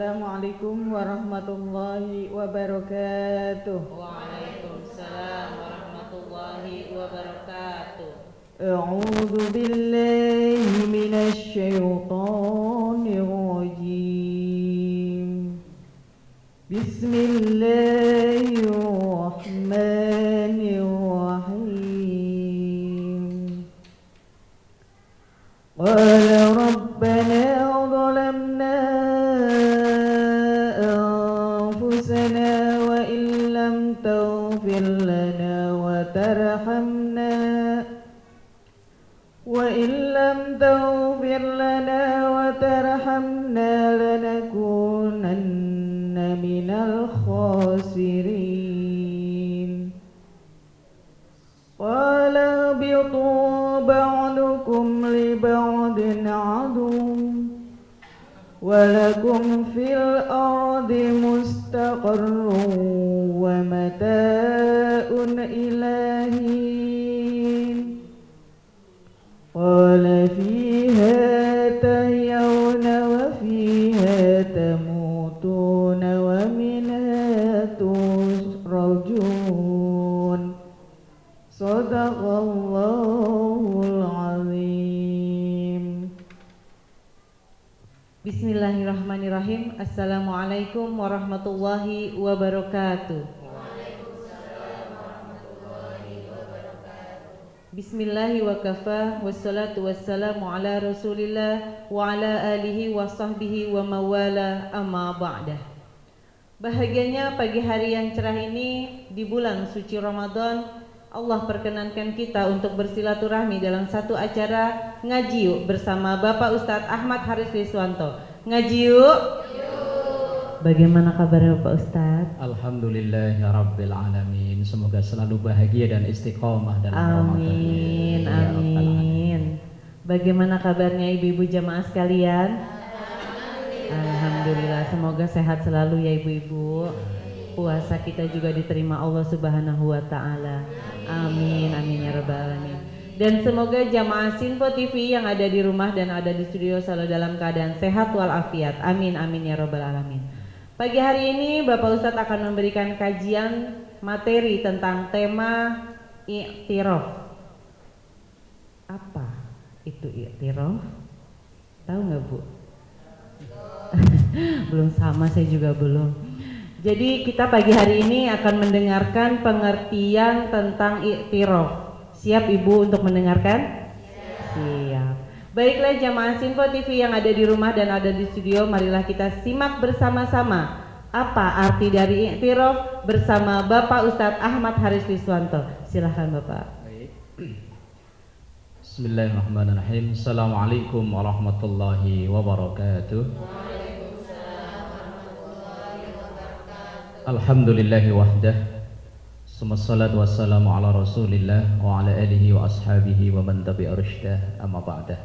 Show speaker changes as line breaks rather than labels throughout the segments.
Assalamualaikum warahmatullahi wabarakatuh.
Waalaikumsalam warahmatullahi wabarakatuh.
A'udzu billahi minasy syaithanir rajim. Bismillahirrahmanirrahim. Qala rabbana zalamna anfusana wa illam taghfir lana wa tarhamna lanakunanna minal khasirin. Qala bitu ba'dukum li ba'din adum walakum fil ardi mustaqarrun wa mata'un ilahin. Qala fiha tahyawna wa fiha tamutuna wa minha tusrajun. Sadaqallahul azim. Bismillahirrahmanirrahim. Assalamualaikum warahmatullahi wabarakatuh. Bismillahi wa kafa, wassalatu wassalamu ala rasulillah wa ala alihi wa sahbihi wa mawala amma ba'dah. Bahagianya pagi hari yang cerah ini di bulan suci Ramadan, Allah perkenankan kita untuk bersilaturahmi dalam satu acara ngaji yuk bersama Bapak Ustadz Ahmad Haris Liswanto. Ngaji yuk. Bagaimana kabarnya Bapak Ustadz?
Alhamdulillahirabbil alamin. Semoga selalu bahagia dan istiqomah dalam Ramadan.
Amin, amin. Bagaimana kabarnya ibu-ibu jamaah sekalian? Alhamdulillah, semoga sehat selalu ya ibu-ibu. Puasa kita juga diterima Allah Subhanahu wa taala. Amin, amin ya rabbal alamin. Dan semoga jamaah Sinpo TV yang ada di rumah dan ada di studio selalu dalam keadaan sehat walafiat. Amin, amin ya rabbal alamin. Pagi hari ini Bapak Ustadz akan memberikan kajian materi tentang tema i'tiraf. Apa itu i'tiraf? Tahu nggak Bu? Belum sama, saya juga belum. Jadi kita pagi hari ini akan mendengarkan pengertian tentang i'tiraf. Siap Ibu untuk mendengarkan? Siap. Baiklah jamaah Sinpo TV yang ada di rumah dan ada di studio, marilah kita simak bersama-sama apa arti dari i'tiraf bersama Bapak Ustadz Ahmad Haris Liswanto. Silahkan Bapak.
Baik. Bismillahirrahmanirrahim. Assalamualaikum warahmatullahi wabarakatuh. Alhamdulillahi wahdah. Wassalatu wassalamu ala rasulillah wa ala alihi wa ashabihi wa man tabi'a rusydah, amma ba'dah.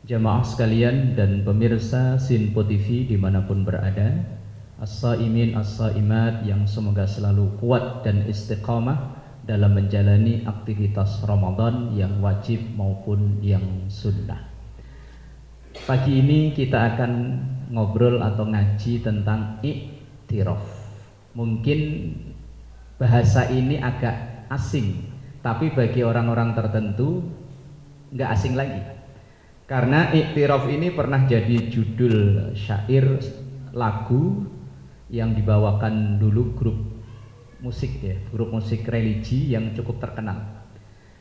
Jamaah sekalian dan pemirsa Sinpo TV dimanapun berada, as-saimin as-saimat yang semoga selalu kuat dan istiqamah dalam menjalani aktivitas Ramadan yang wajib maupun yang sunnah. Pagi ini kita akan ngobrol atau ngaji tentang i'tiraf. Mungkin bahasa ini agak asing, tapi bagi orang-orang tertentu nggak asing lagi. Karena i'tiraf ini pernah jadi judul syair lagu yang dibawakan dulu grup musik ya, grup musik religi yang cukup terkenal.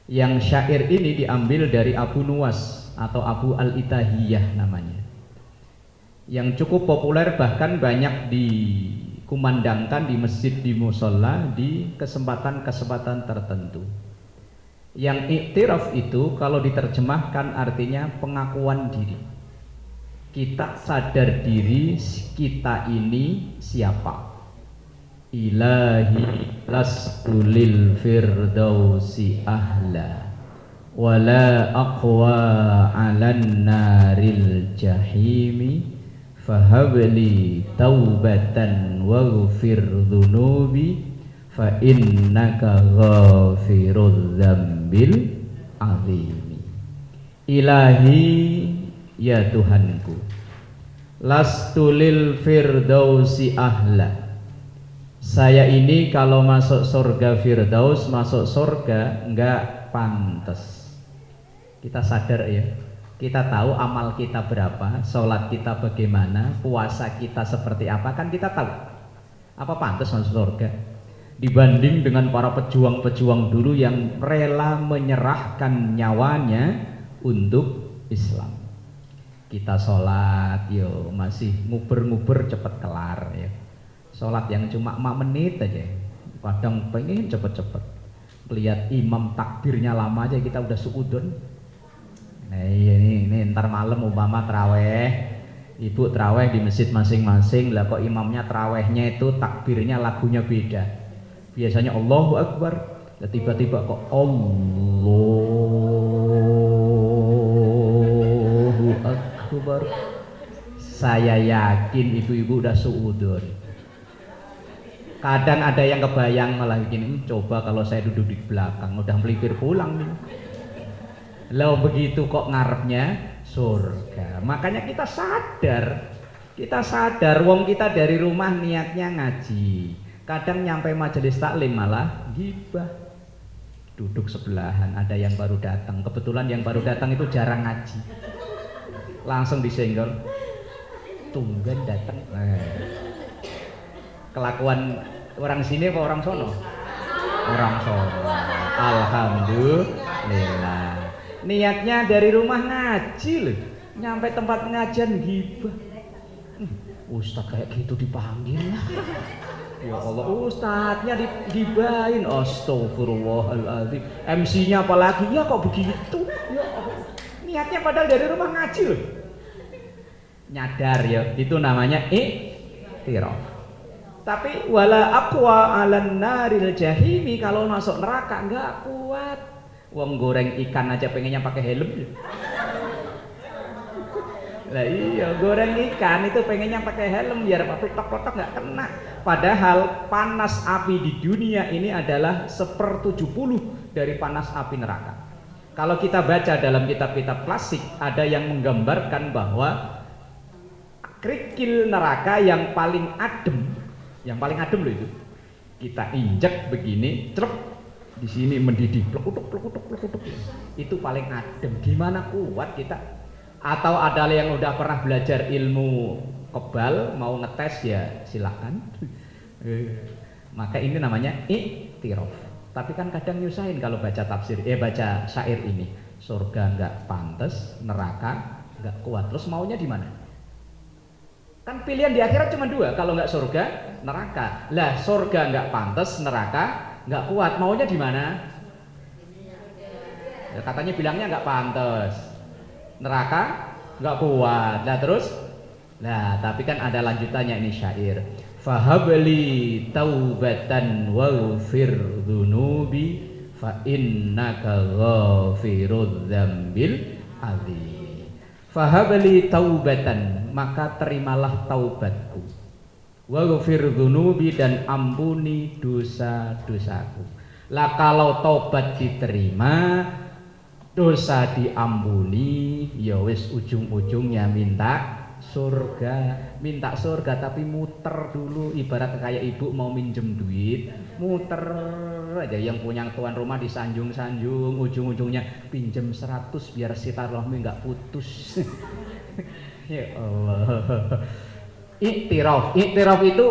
Yang syair ini diambil dari Abu Nuwas atau Abu Al-Itahiyah namanya. Yang cukup populer bahkan banyak dikumandangkan di masjid, di musola di kesempatan-kesempatan tertentu. Yang i'tiraf itu kalau diterjemahkan artinya pengakuan diri. Kita sadar diri kita ini siapa. Ilahi lastu lil firdausi ahla wala aqwa 'alan naril jahimi fahabli taubatan waghfir dhunubi fa innaka ghafirudz dzambil azimi. Ilahi, ya Tuhanku, Lastulil firdausi ahla. Saya ini kalau masuk surga firdaus, masuk surga enggak pantas. Kita sadar ya, kita tahu amal kita berapa, sholat kita bagaimana, puasa kita seperti apa, kan kita tahu. Apa pantas masuk surga? Dibanding dengan para pejuang-pejuang dulu yang rela menyerahkan nyawanya untuk Islam. Kita sholat yo masih nguber-nguber cepet kelar ya. Sholat yang cuma 5 menit aja, kadang pengen cepet-cepet. Lihat imam takbirnya lama aja kita udah suudun. Nah ini ntar malam umpama teraweh, ibu teraweh di masjid masing-masing, lah kok imamnya terawehnya itu takbirnya lagunya beda. Biasanya Allahu Akbar, lah tiba-tiba kok Allahu Akbar. Saya yakin ibu-ibu udah suudun. Kadang ada yang kebayang malah gini, coba kalau saya duduk di belakang, udah melipir pulang nih. Lah begitu kok ngarepnya surga. Makanya kita sadar wong kita dari rumah niatnya ngaji. Kadang nyampe majelis taklim malah gibah. Duduk sebelahan, ada yang baru datang. Kebetulan yang baru datang itu jarang ngaji. Langsung disenggol. Tunggu datang. Kelakuan orang sini apa orang sono? Orang sono. Alhamdulillah. Niatnya dari rumah ngaji loh. Nyampe tempat pengajian gibah. Ustadz kayak gitu dipanggil lah. Ya Allah, ustadznya digibahin. Astagfirullahaladzim. MC-nya apalagi ya kok begitu? Ya Allah. Niatnya padahal dari rumah ngaji loh. Nyadar ya, itu namanya iktiraf. Tapi wala aqwa 'alan naril jahimi, kalau masuk neraka enggak kuat. Wong goreng ikan aja pengennya pakai helm. Lah iya, goreng ikan itu pengennya pakai helm biar plotok-plotok enggak kena. Padahal panas api di dunia ini adalah 1/70 dari panas api neraka. Kalau kita baca dalam kitab-kitab klasik ada yang menggambarkan bahwa kerikil neraka yang paling adem loh itu. Kita injek begini, cerep di sini mendidih, plekutuk. Itu paling adem. Gimana kuat kita? Atau ada yang udah pernah belajar ilmu kebal, mau ngetes ya silakan. Maka ini namanya iktiraf. Tapi kan kadang nyusahin kalau baca tafsir, baca syair ini. Surga enggak pantas, neraka enggak kuat. Terus maunya di mana? Kan pilihan di akhirat cuma 2, kalau nggak surga, neraka. Lah surga nggak pantas, neraka nggak kuat. Maunya di mana? Ya, katanya bilangnya nggak pantas, neraka nggak kuat. Lah terus, tapi kan ada lanjutannya ini syair. Fahabli taubatan waghfir dzunubi fa innaka ghafirudz dzambil adzim. Fahabli taubatan, maka terimalah taubatku. Waghfir dzunubi, dan ampuni dosa-dosaku. Lah kalau taubat diterima, dosa diampuni, ya wis ujung-ujungnya minta surga, tapi muter dulu. Ibarat kayak ibu mau minjem duit, muter aja. Yang punya tuan rumah disanjung-sanjung, ujung-ujungnya pinjem 100 biar silaturahmi nggak putus. Ya Allah. Iktiraf itu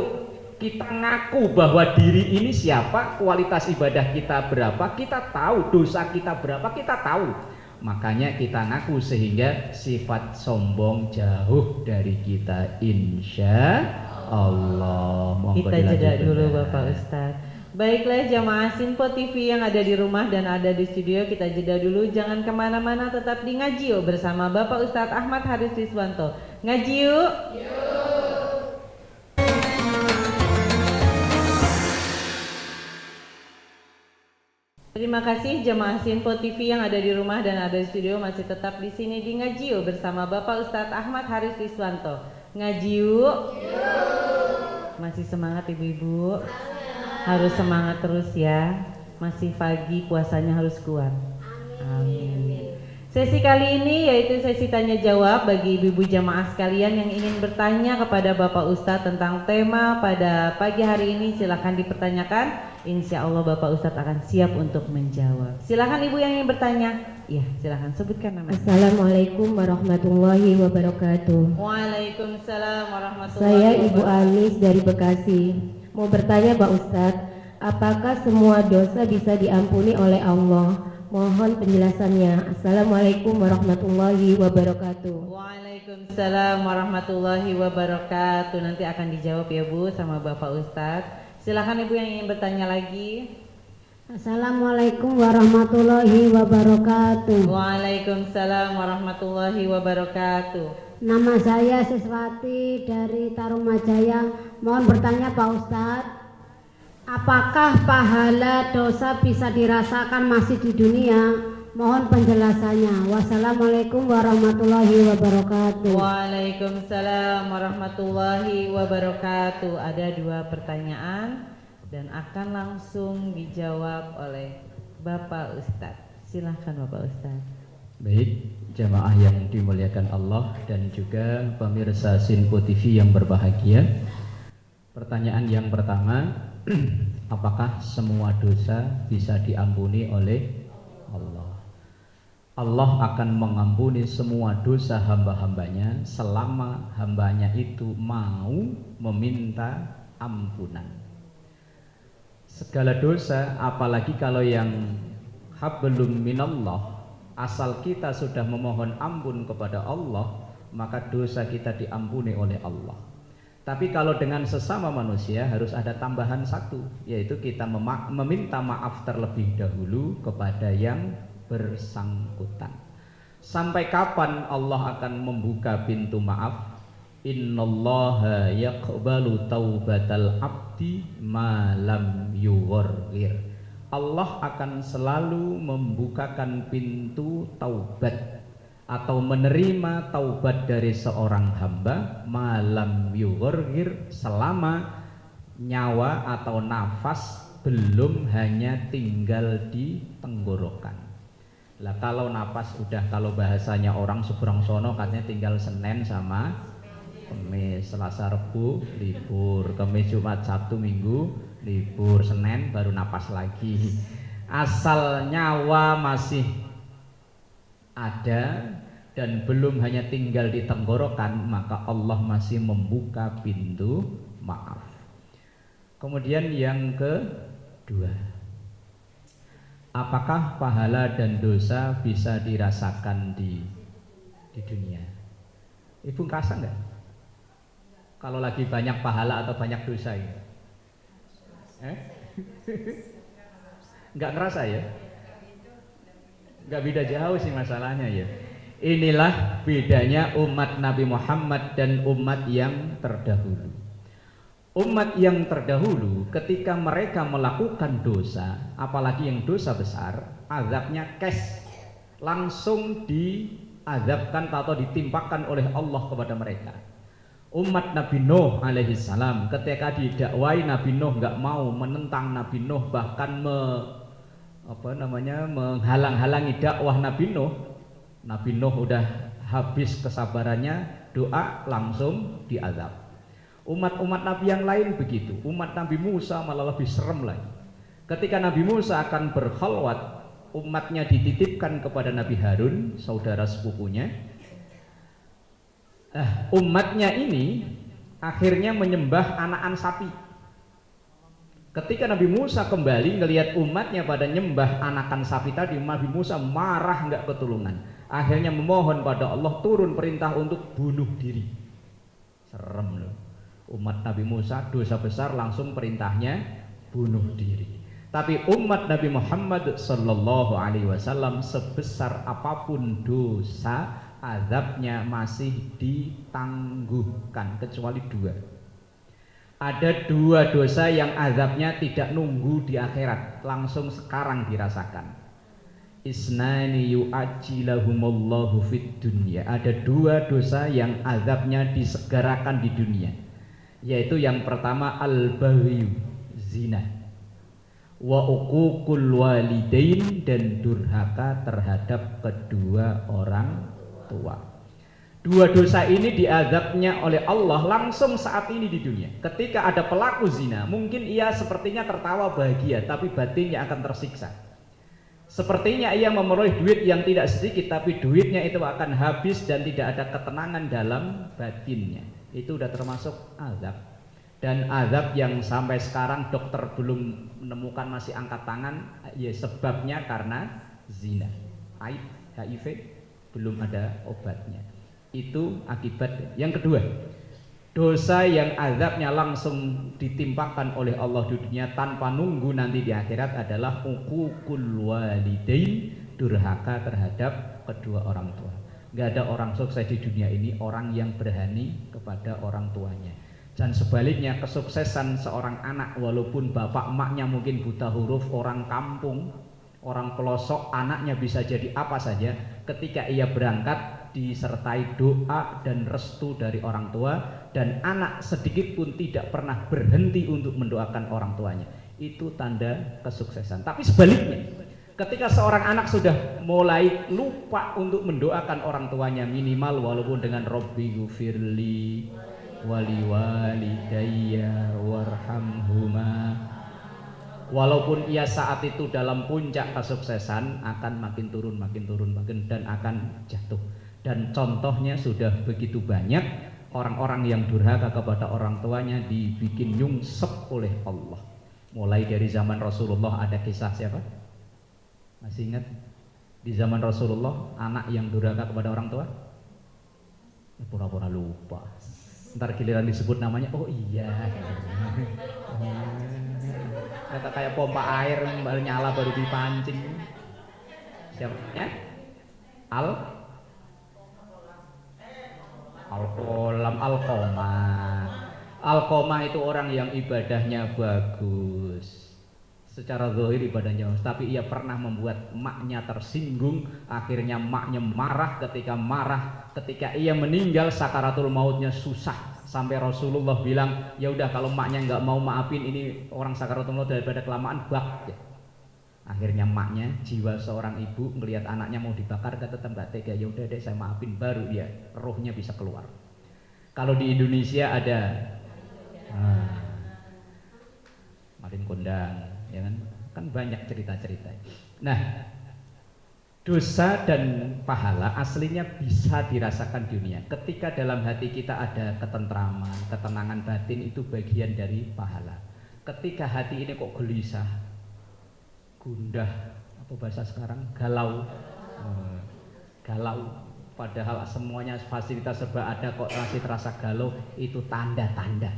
kita ngaku bahwa diri ini siapa, kualitas ibadah kita berapa, kita tahu, dosa kita berapa, kita tahu. Makanya kita ngaku sehingga sifat sombong jauh dari kita, insya Allah.
Kita jeda dulu Bapak Ustadz. Baiklah jamaah Sinpo TV yang ada di rumah dan ada di studio, kita jeda dulu. Jangan kemana-mana, tetap di Ngaji Yuk bersama Bapak Ustadz Ahmad Haris Riswanto. Ngaji yuk. Terima kasih jemaah Sinpo TV yang ada di rumah dan ada di studio, masih tetap di sini di Ngaji Yuk bersama Bapak Ustadz Ahmad Haris Riswanto. Ngaji yuk. Masih semangat ibu-ibu? Harus semangat terus ya. Masih pagi, puasanya harus kuat. Amin. Sesi kali ini yaitu sesi tanya jawab bagi ibu-ibu jamaah sekalian yang ingin bertanya kepada Bapak Ustadz tentang tema pada pagi hari ini, silahkan dipertanyakan. Insya Allah Bapak Ustadz akan siap untuk menjawab. Silahkan ibu yang ingin bertanya. Iya, silahkan sebutkan nama.
Assalamualaikum warahmatullahi wabarakatuh.
Waalaikumsalam warahmatullahi
Saya
wabarakatuh.
Ibu Anis dari Bekasi. Mau bertanya Pak Ustadz, apakah semua dosa bisa diampuni oleh Allah? Mohon penjelasannya. Assalamualaikum warahmatullahi wabarakatuh.
Waalaikumsalam warahmatullahi wabarakatuh. Nanti akan dijawab ya Bu sama Bapak Ustadz. Silakan Ibu yang ingin bertanya lagi.
Assalamualaikum warahmatullahi wabarakatuh.
Waalaikumsalam warahmatullahi wabarakatuh.
Nama saya Siswati dari Tarumajaya. Mohon bertanya Pak Ustadz, apakah pahala dosa bisa dirasakan masih di dunia? Mohon penjelasannya. Wassalamualaikum warahmatullahi wabarakatuh.
Waalaikumsalam warahmatullahi wabarakatuh. Ada 2 pertanyaan dan akan langsung dijawab oleh Bapak Ustadz. Silahkan Bapak Ustadz.
Baik, jamaah yang dimuliakan Allah dan juga pemirsa Sinpo TV yang berbahagia. Pertanyaan yang pertama, apakah semua dosa bisa diampuni oleh Allah? Allah akan mengampuni semua dosa hamba-hambanya selama hambanya itu mau meminta ampunan. Segala dosa, apalagi kalau yang hablum minallah, asal kita sudah memohon ampun kepada Allah, maka dosa kita diampuni oleh Allah. Tapi kalau dengan sesama manusia harus ada tambahan satu, yaitu kita meminta maaf terlebih dahulu kepada yang bersangkutan. Sampai kapan Allah akan membuka pintu maaf? Innallaha yaqbalu taubatal abdi ma lam yughargir. Allah akan selalu membukakan pintu taubat atau menerima taubat dari seorang hamba malam yughargir, selama nyawa atau nafas belum hanya tinggal di tenggorokan. Lah kalau nafas udah, kalau bahasanya orang seberang sono katanya tinggal Senin sama Kamis, Selasa, Rebu libur, Kamis, Jumat, Sabtu, Minggu libur, Senin baru napas lagi. Asal nyawa masih ada dan belum hanya tinggal di tenggorokan, maka Allah masih membuka pintu maaf. Kemudian yang kedua, apakah pahala dan dosa bisa dirasakan di dunia? Ibu ngerasa enggak? Kalau lagi banyak pahala atau banyak dosa ya? Enggak ngerasa ya? Enggak beda jauh sih masalahnya ya. Inilah bedanya umat Nabi Muhammad dan umat yang terdahulu. Umat yang terdahulu ketika mereka melakukan dosa, apalagi yang dosa besar, azabnya kes, langsung diazabkan atau ditimpakan oleh Allah kepada mereka. Umat Nabi Nuh alaihi salam ketika didakwai, Nabi Nuh nggak mau, menentang Nabi Nuh, bahkan menghalang-halangi dakwah Nabi Nuh. Nabi Nuh udah habis kesabarannya, doa langsung diazab. Umat-umat Nabi yang lain begitu. Umat Nabi Musa malah lebih serem lagi. Ketika Nabi Musa akan berkhalwat, umatnya dititipkan kepada Nabi Harun, saudara sepupunya. Umatnya ini akhirnya menyembah anakan sapi. Ketika Nabi Musa kembali ngelihat umatnya pada nyembah anakan sapi tadi, Nabi Musa marah nggak ketulungan. Akhirnya memohon pada Allah turun perintah untuk bunuh diri. Serem loh. Umat Nabi Musa dosa besar, langsung perintahnya bunuh diri. Tapi umat Nabi Muhammad sallallahu alaihi wasallam sebesar apapun dosa, azabnya masih ditangguhkan, kecuali 2. Ada 2 dosa yang azabnya tidak nunggu di akhirat, langsung sekarang dirasakan. Isnani yu'ajjilahumullahu fid dunya. Ada 2 dosa yang azabnya disegerakan di dunia, yaitu yang pertama al-baghy, zina. wa uququl walidain, dan durhaka terhadap kedua orang tua. Dua dosa ini diazabnya oleh Allah langsung saat ini di dunia. Ketika ada pelaku zina, mungkin ia sepertinya tertawa bahagia, tapi batinnya akan tersiksa. Sepertinya ia memeroleh duit yang tidak sedikit, tapi duitnya itu akan habis dan tidak ada ketenangan dalam batinnya. Itu sudah termasuk azab. Dan azab yang sampai sekarang dokter belum menemukan, masih angkat tangan, ya sebabnya karena zina. HIV belum ada obatnya. Itu akibat. Yang kedua, dosa yang azabnya langsung ditimpakan oleh Allah di dunia tanpa nunggu nanti di akhirat adalah uququl walidain, durhaka terhadap kedua orang tua. Gak ada orang sukses di dunia ini orang yang berani kepada orang tuanya. Dan sebaliknya, kesuksesan seorang anak walaupun bapak emaknya mungkin buta huruf, orang kampung, orang pelosok, anaknya bisa jadi apa saja, ketika ia berangkat disertai doa dan restu dari orang tua, dan anak sedikit pun tidak pernah berhenti untuk mendoakan orang tuanya, itu tanda kesuksesan. Tapi sebaliknya, ketika seorang anak sudah mulai lupa untuk mendoakan orang tuanya, minimal walaupun dengan Robbi gufirli wali walidayya warhamhuma, walaupun ia saat itu dalam puncak kesuksesan, akan makin turun dan akan jatuh. Dan contohnya sudah begitu banyak orang-orang yang durhaka kepada orang tuanya dibikin nyungsep oleh Allah. Mulai dari zaman Rasulullah ada kisah siapa? Masih ingat? Di zaman Rasulullah anak yang durhaka kepada orang tua? Pura-pura lupa. Ntar giliran disebut namanya, oh iya. Kata kayak pompa air yang baru nyala baru dipancing. Siapa? Alqamah itu orang yang ibadahnya bagus, secara zahir ibadahnya bagus, tapi ia pernah membuat maknya tersinggung. Akhirnya maknya marah. Ketika ia meninggal, sakaratul mautnya susah, sampai Rasulullah bilang, ya udah kalau maknya nggak mau maafin, ini orang sakaratul maut daripada kelamaan bak. Akhirnya maknya, jiwa seorang ibu melihat anaknya mau dibakar, tetap nggak tega, ya udah deh saya maafin, baru dia rohnya bisa keluar. Kalau di Indonesia ada Marin Kondang, ya kan banyak cerita-cerita. Nah, dosa dan pahala aslinya bisa dirasakan dunia. Ketika dalam hati kita ada ketentraman, ketenangan batin, itu bagian dari pahala. Ketika hati ini kok gelisah, gundah, apa bahasa sekarang, galau, padahal semuanya fasilitas serba ada kok masih terasa galau, itu tanda-tanda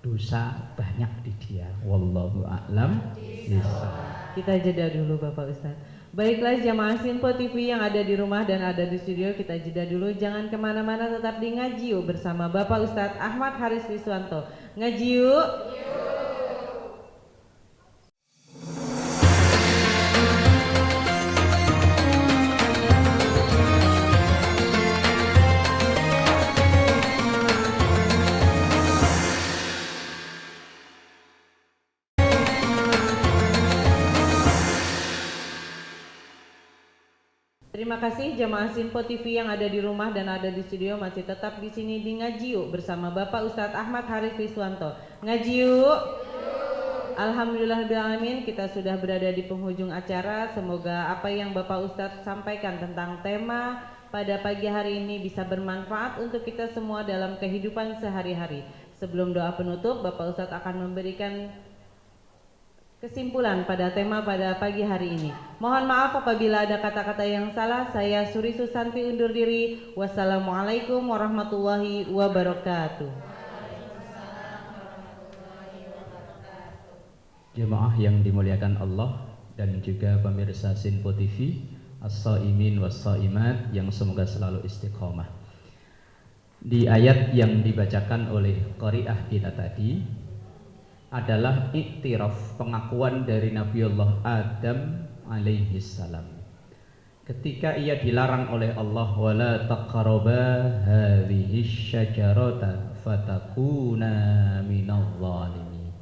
dosa banyak di dia. Wallahu a'lam bishawab.
Kita jeda dulu Bapak Ustadz. Baiklah jamaah Sinpo TV yang ada di rumah dan ada di studio, kita jeda dulu. Jangan kemana-mana, tetap di Ngaji Yuk bersama Bapak Ustadz Ahmad Haris Riswanto. Ngaji yuk. Terima kasih jamaah Sinpo TV yang ada di rumah dan ada di studio, masih tetap di sini di Ngaji Yuk bersama Bapak Ustadz Ahmad Haris Riswanto. Ngaji Yuk. Alhamdulillahirrahmanirrahim, kita sudah berada di penghujung acara. Semoga apa yang Bapak Ustadz sampaikan tentang tema pada pagi hari ini bisa bermanfaat untuk kita semua dalam kehidupan sehari-hari. Sebelum doa penutup, Bapak Ustadz akan memberikan kesimpulan pada tema pada pagi hari ini. Mohon maaf apabila ada kata-kata yang salah. Saya Suri Susanti undur diri. Wassalamualaikum warahmatullahi wabarakatuh.
Jemaah yang dimuliakan Allah dan juga pemirsa Sinpo TV, as-shaimin was-shaimat yang semoga selalu istiqomah. Di ayat yang dibacakan oleh qari'ah kita tadi adalah iktiraf, pengakuan dari Nabiullah Adam alaihi salam. Ketika ia dilarang oleh Allah, wala taqraba hadhihi syajarata fatakuna minadh-dhalimin.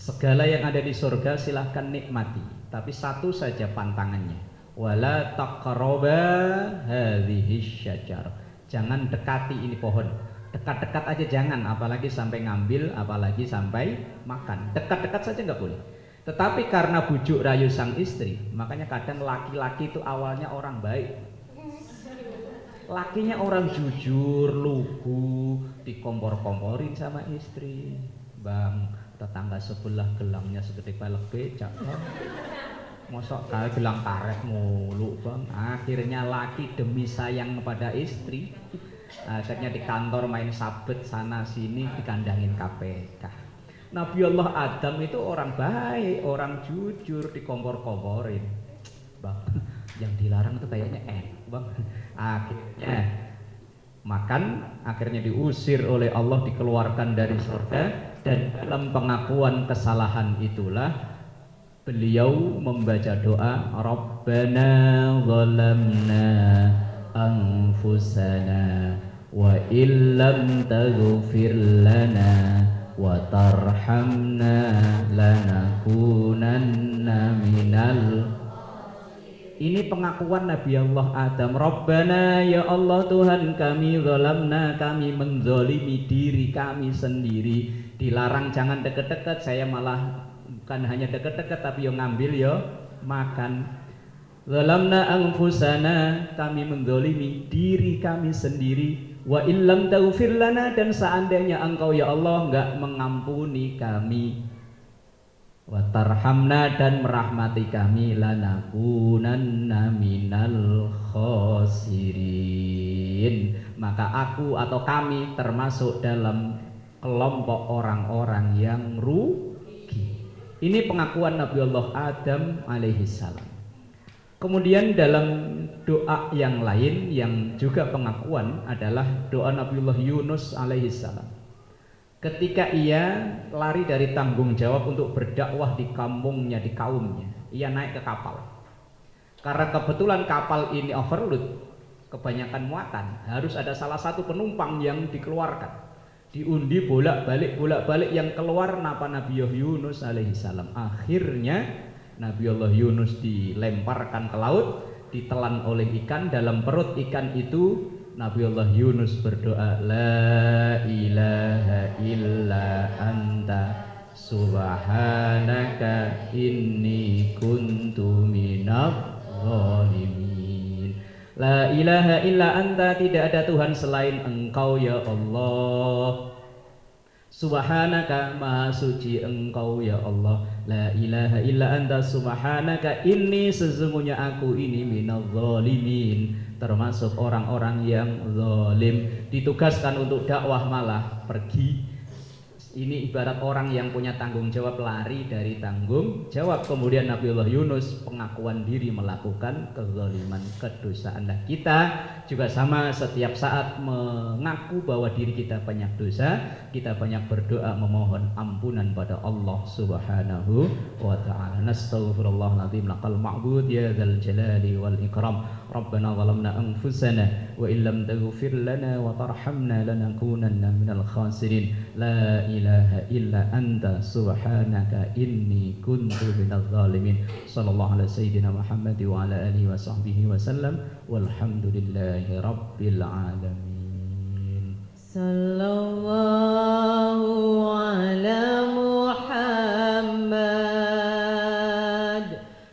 Segala yang ada di surga silahkan nikmati, tapi satu saja pantangannya, wala taqraba hadhihi syajar. Jangan dekati ini pohon. Dekat-dekat aja jangan, apalagi sampai ngambil, apalagi sampai makan. Dekat-dekat saja nggak boleh. Tetapi karena bujuk rayu sang istri, makanya kadang laki-laki itu awalnya orang baik. Lakinya orang jujur, lugu, dikompor-komporin sama istri. Bang, tetangga sebelah gelangnya segede pelek becak. Mosok kali gelang karet mulu bang. Akhirnya laki demi sayang kepada istri, akhirnya di kantor main sabet sana sini, dikandangin KPK. Nabi Allah Adam itu orang baik, orang jujur, dikompor-komporin. Bang, yang dilarang itu kayaknya bang. Akhirnya makan, akhirnya diusir oleh Allah, dikeluarkan dari surga. Dan dalam pengakuan kesalahan itulah beliau membaca doa, Rabbana zalamna anfusana wa illam taghfir lana wa tarhamna lanakunanna minal. Ini pengakuan Nabi Allah Adam. Rabbana, ya Allah Tuhan kami, zalamna, kami menzolimi diri kami sendiri. Dilarang jangan deket-deket, saya malah bukan hanya deket-deket tapi yang ngambil ya makan. Zalamna anfusana, kami menzolimi diri kami sendiri. Wa illam taghfir lana, dan seandainya engkau ya Allah enggak mengampuni kami, wa tarhamna, dan merahmati kami, lanakunanna minal khosirin, maka aku atau kami termasuk dalam kelompok orang-orang yang rugi. Ini pengakuan Nabi Allah Adam alaihissalam. Kemudian dalam doa yang lain yang juga pengakuan adalah doa Nabiullah Yunus alaihissalam. Ketika ia lari dari tanggung jawab untuk berdakwah di kampungnya, di kaumnya, ia naik ke kapal. Karena kebetulan kapal ini overload, kebanyakan muatan, harus ada salah satu penumpang yang dikeluarkan. Diundi bolak-balik yang keluar napa Nabiullah Yunus alaihissalam. Akhirnya Nabiullah Yunus dilemparkan ke laut, ditelan oleh ikan. Dalam perut ikan itu Nabiullah Yunus berdoa, la ilaha illa anta subhanaka inni kuntu minadh dhalimin. La ilaha illa anta, tidak ada Tuhan selain engkau ya Allah. Subhanaka, maha suci engkau ya Allah. La ilaha illa anta subhanaka inni, sesungguhnya aku ini minadh dhalimin, termasuk orang-orang yang zalim. Ditugaskan untuk dakwah malah pergi. Ini ibarat orang yang punya tanggung jawab lari dari tanggung jawab. Kemudian Nabiullah Yunus pengakuan diri melakukan kezaliman, kedosaan. Nah, kita juga sama, setiap saat mengaku bahwa diri kita banyak dosa, kita banyak berdoa memohon ampunan pada Allah Subhanahu wa ta'ala. Nastaghfirullahaladzim laqal ma'bud ya dzal jalali wal ikram. Rabbana zalamna anfusana wa illam taghfir lana wa tarhamna lanakunanna minal khasirin. La ilaha illa anta subhanaka inni kuntu minadh dhalimin. Sallallahu ala sayyidina Muhammad wa ala alihi wa sahbihi wa sallam, walhamdulillahi rabbil alamin.
Sallallahu ala Muhammad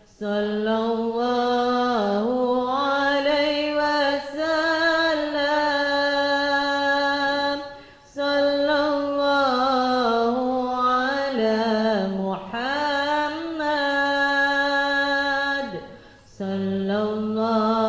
sallallahu alaihi wasallam. Sallallahu ala Muhammad sallallahu